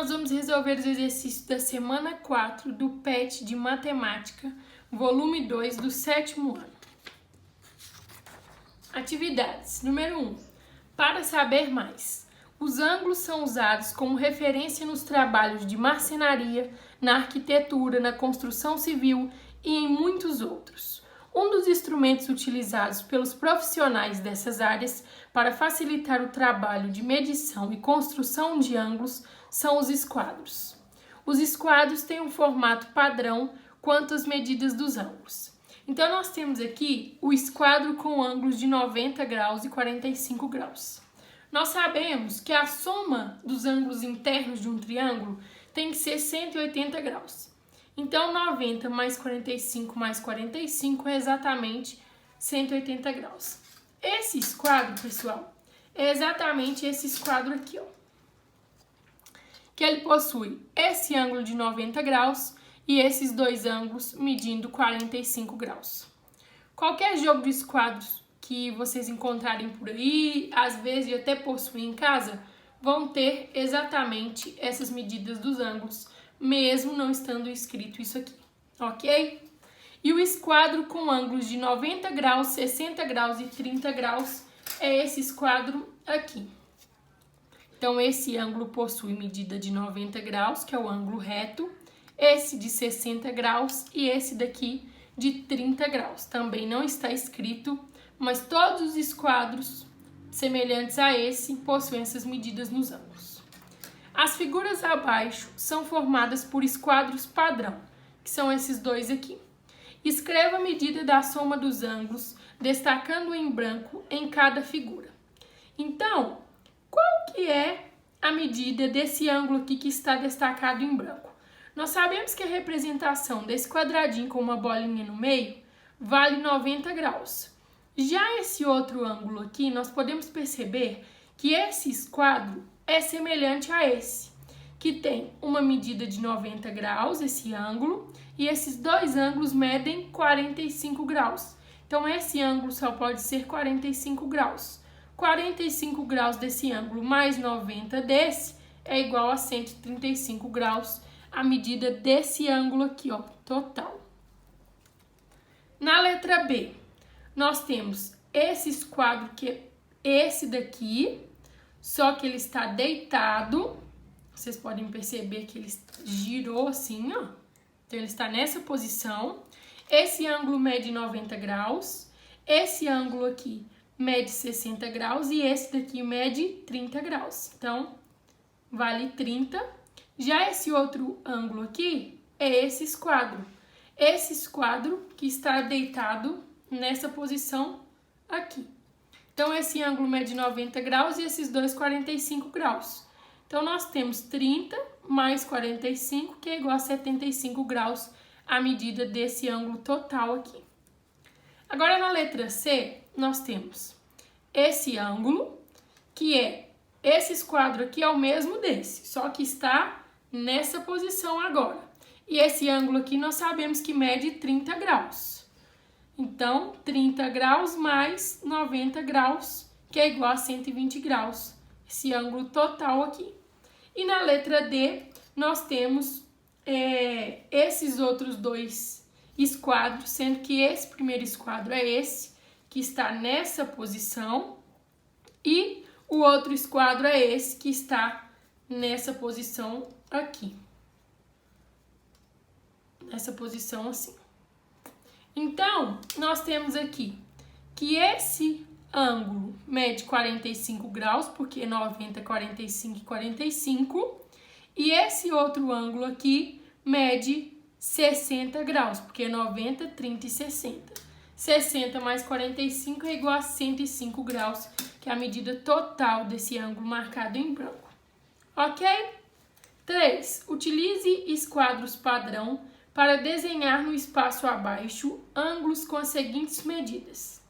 nós vamos resolver os exercícios da semana 4 do PET de Matemática, volume 2 do 7º ano. Atividades. Número 1. Para saber mais. Os ângulos são usados como referência nos trabalhos de marcenaria, na arquitetura, na construção civil e em muitos outros. Um dos instrumentos utilizados pelos profissionais dessas áreas para facilitar o trabalho de medição e construção de ângulos são os esquadros. Os esquadros têm um formato padrão quanto às medidas dos ângulos. Então, nós temos aqui o esquadro com ângulos de 90 graus e 45 graus. Nós sabemos que a soma dos ângulos internos de um triângulo tem que ser 180 graus. Então, 90 mais 45 mais 45 é exatamente 180 graus. Esse esquadro, pessoal, é exatamente esse esquadro aqui, ó. Que ele possui esse ângulo de 90 graus e esses dois ângulos medindo 45 graus. Qualquer jogo de esquadros que vocês encontrarem por aí, às vezes até possuem em casa, vão ter exatamente essas medidas dos ângulos, mesmo não estando escrito isso aqui, ok? E o esquadro com ângulos de 90 graus, 60 graus e 30 graus é esse esquadro aqui. Então, esse ângulo possui medida de 90 graus, que é o ângulo reto, esse de 60 graus e esse daqui de 30 graus. Também não está escrito, mas todos os esquadros semelhantes a esse possuem essas medidas nos ângulos. As figuras abaixo são formadas por esquadros padrão, que são esses dois aqui. Escreva a medida da soma dos ângulos, destacando em branco em cada figura. Então, qual que é a medida desse ângulo aqui que está destacado em branco? Nós sabemos que a representação desse quadradinho com uma bolinha no meio vale 90 graus. Já esse outro ângulo aqui, nós podemos perceber que esse esquadro é semelhante a esse, que tem uma medida de 90 graus, esse ângulo, e esses dois ângulos medem 45 graus. Então, esse ângulo só pode ser 45 graus. 45 graus desse ângulo mais 90 desse é igual a 135 graus, a medida desse ângulo aqui, ó, total. Na letra B, nós temos esse esquadro que é esse daqui, só que ele está deitado. Vocês podem perceber que ele girou assim, ó. Então, ele está nessa posição. Esse ângulo mede 90 graus. Esse ângulo aqui mede 60 graus. E esse daqui mede 30 graus. Então, vale 30. Já esse outro ângulo aqui é esse esquadro. Esse esquadro que está deitado nessa posição aqui. Então, esse ângulo mede 90 graus e esses dois 45 graus. Então, nós temos 30 mais 45, que é igual a 75 graus, a medida desse ângulo total aqui. Agora, na letra C, nós temos esse ângulo, que é esse esquadro aqui é o mesmo desse, só que está nessa posição agora. E esse ângulo aqui nós sabemos que mede 30 graus. Então, 30 graus mais 90 graus, que é igual a 120 graus. Esse ângulo total aqui. E na letra D, nós temos esses outros dois esquadros, sendo que esse primeiro esquadro é esse, que está nessa posição, e o outro esquadro é esse, que está nessa posição aqui. Nessa posição assim. Então, nós temos aqui que esse ângulo mede 45 graus, porque 90, 45 e 45. E esse outro ângulo aqui mede 60 graus, porque 90, 30 e 60. 60 mais 45 é igual a 105 graus, que é a medida total desse ângulo marcado em branco. Ok? 3. Utilize esquadros padrão para desenhar no espaço abaixo ângulos com as seguintes medidas.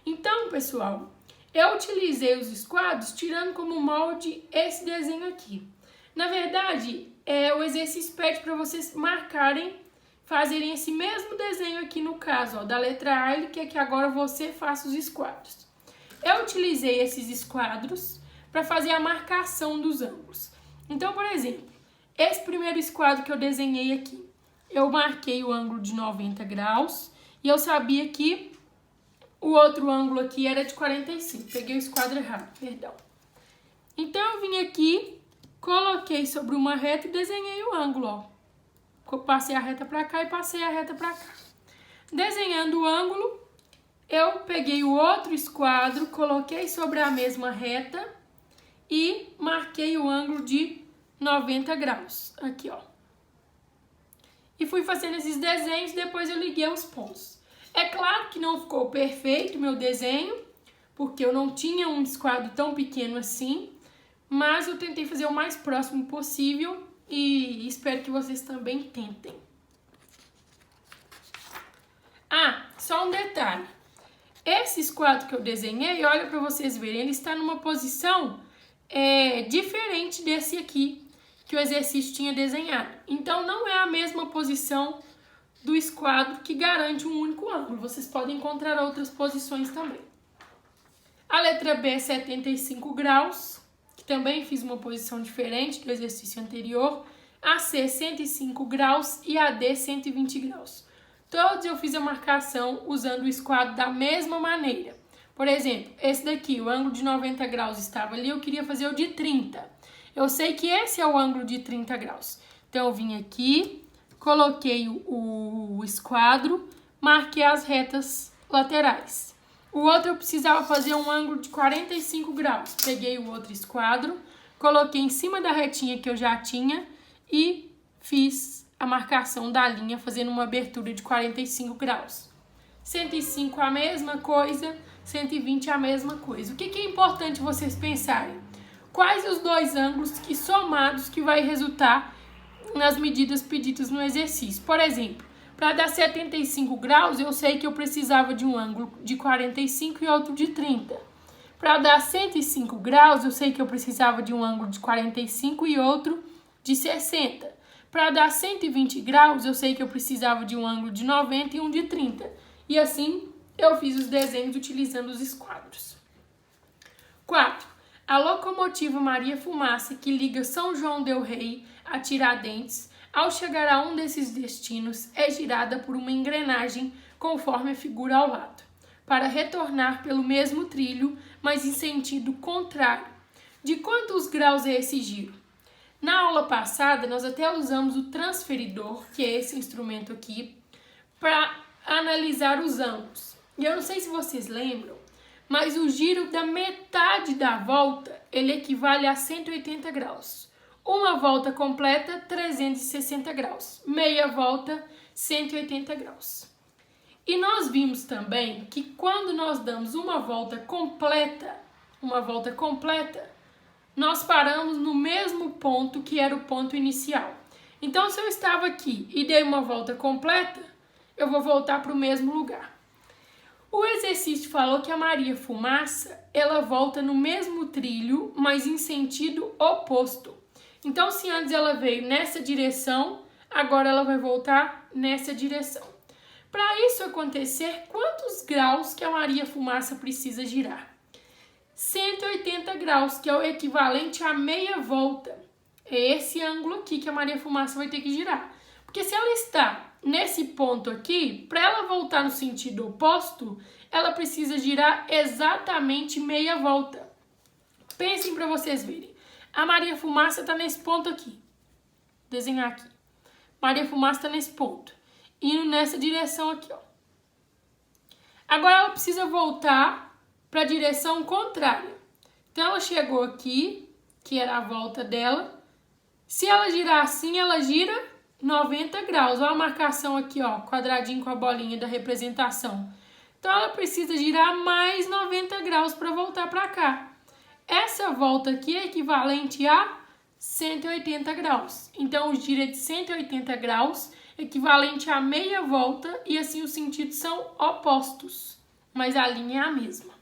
Então, pessoal, eu utilizei os esquadros tirando como molde esse desenho aqui. Na verdade, o exercício pede para vocês marcarem, fazerem esse mesmo desenho aqui no caso, ó, da letra A, ele quer que agora você faça os esquadros. Eu utilizei esses esquadros para fazer a marcação dos ângulos. Então, por exemplo, esse primeiro esquadro que eu desenhei aqui, eu marquei o ângulo de 90 graus e eu sabia que o outro ângulo aqui era de 45. Peguei o esquadro errado, perdão. Então, eu vim aqui, coloquei sobre uma reta e desenhei o ângulo, ó. Passei a reta para cá e passei a reta para cá. Desenhando o ângulo, eu peguei o outro esquadro, coloquei sobre a mesma reta e marquei o ângulo de 90 graus, aqui, ó. E fui fazendo esses desenhos, depois eu liguei os pontos. É claro que não ficou perfeito o meu desenho, porque eu não tinha um esquadro tão pequeno assim, mas eu tentei fazer o mais próximo possível e espero que vocês também tentem. Ah, só um detalhe. Esse esquadro que eu desenhei, olha para vocês verem, ele está numa posição diferente desse aqui, que o exercício tinha desenhado. Então, não é a mesma posição do esquadro que garante um único ângulo. Vocês podem encontrar outras posições também. A letra B é 75 graus, que também fiz uma posição diferente do exercício anterior. A C, 105 graus e a D, 120 graus. Todos eu fiz a marcação usando o esquadro da mesma maneira. Por exemplo, esse daqui, o ângulo de 90 graus estava ali, eu queria fazer o de 30. Eu sei que esse é o ângulo de 30 graus. Então, eu vim aqui, coloquei o esquadro, marquei as retas laterais. O outro eu precisava fazer um ângulo de 45 graus. Peguei o outro esquadro, coloquei em cima da retinha que eu já tinha e fiz a marcação da linha, fazendo uma abertura de 45 graus. 105 a mesma coisa, 120 a mesma coisa. O que é importante vocês pensarem? Quais os dois ângulos que somados que vai resultar nas medidas pedidas no exercício? Por exemplo, para dar 75 graus, eu sei que eu precisava de um ângulo de 45 e outro de 30. Para dar 105 graus, eu sei que eu precisava de um ângulo de 45 e outro de 60. Para dar 120 graus, eu sei que eu precisava de um ângulo de 90 e um de 30. E assim, eu fiz os desenhos utilizando os esquadros. 4. A locomotiva Maria Fumaça, que liga São João del Rei a Tiradentes, ao chegar a um desses destinos, é girada por uma engrenagem conforme a figura ao lado, para retornar pelo mesmo trilho, mas em sentido contrário. De quantos graus é esse giro? Na aula passada, nós até usamos o transferidor, que é esse instrumento aqui, para analisar os ângulos. E eu não sei se vocês lembram, mas o giro da metade da volta, ele equivale a 180 graus. Uma volta completa, 360 graus. Meia volta, 180 graus. E nós vimos também que quando nós damos uma volta completa, nós paramos no mesmo ponto que era o ponto inicial. Então, se eu estava aqui e dei uma volta completa, eu vou voltar para o mesmo lugar. O exercício falou que a Maria Fumaça, ela volta no mesmo trilho, mas em sentido oposto. Então, se antes ela veio nessa direção, agora ela vai voltar nessa direção. Para isso acontecer, quantos graus que a Maria Fumaça precisa girar? 180 graus, que é o equivalente a meia volta. É esse ângulo aqui que a Maria Fumaça vai ter que girar. Porque se ela está nesse ponto aqui, para ela voltar no sentido oposto, ela precisa girar exatamente meia volta. Pensem para vocês verem. A Maria Fumaça está nesse ponto aqui. Vou desenhar aqui. Maria Fumaça está nesse ponto. Indo nessa direção aqui, ó. Agora ela precisa voltar para a direção contrária. Então ela chegou aqui, que era a volta dela. Se ela girar assim, ela gira 90 graus. Olha a marcação aqui, ó, quadradinho com a bolinha da representação. Então, ela precisa girar mais 90 graus para voltar para cá. Essa volta aqui é equivalente a 180 graus. Então, o giro é de 180 graus, equivalente a meia volta, e assim os sentidos são opostos, mas a linha é a mesma.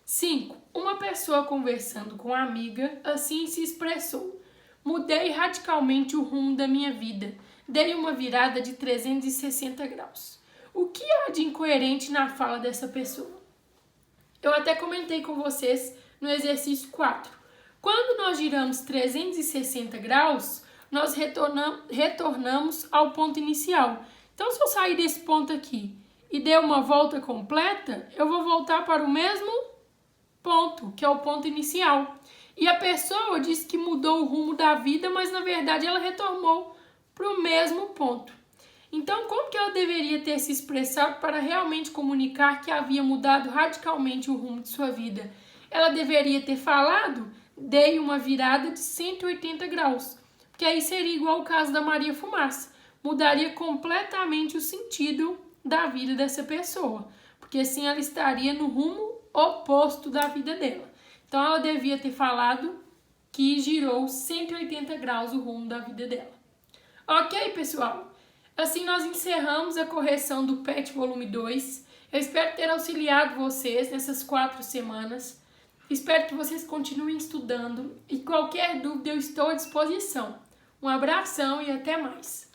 5. Uma pessoa conversando com uma amiga assim se expressou: mudei radicalmente o rumo da minha vida. Dei uma virada de 360 graus. O que há de incoerente na fala dessa pessoa? Eu até comentei com vocês no exercício 4. Quando nós giramos 360 graus, nós retornamos ao ponto inicial. Então, se eu sair desse ponto aqui e der uma volta completa, eu vou voltar para o mesmo ponto, que é o ponto inicial. E a pessoa disse que mudou o rumo da vida, mas na verdade ela retornou para o mesmo ponto. Então, como que ela deveria ter se expressado para realmente comunicar que havia mudado radicalmente o rumo de sua vida? Ela deveria ter falado, dei uma virada de 180 graus, porque aí seria igual ao caso da Maria Fumaça. Mudaria completamente o sentido da vida dessa pessoa, porque assim ela estaria no rumo oposto da vida dela. Então, ela devia ter falado que girou 180 graus o rumo da vida dela. Ok, pessoal? Assim nós encerramos a correção do PET volume 2. Eu espero ter auxiliado vocês nessas 4 semanas. Espero que vocês continuem estudando e qualquer dúvida eu estou à disposição. Um abração e até mais!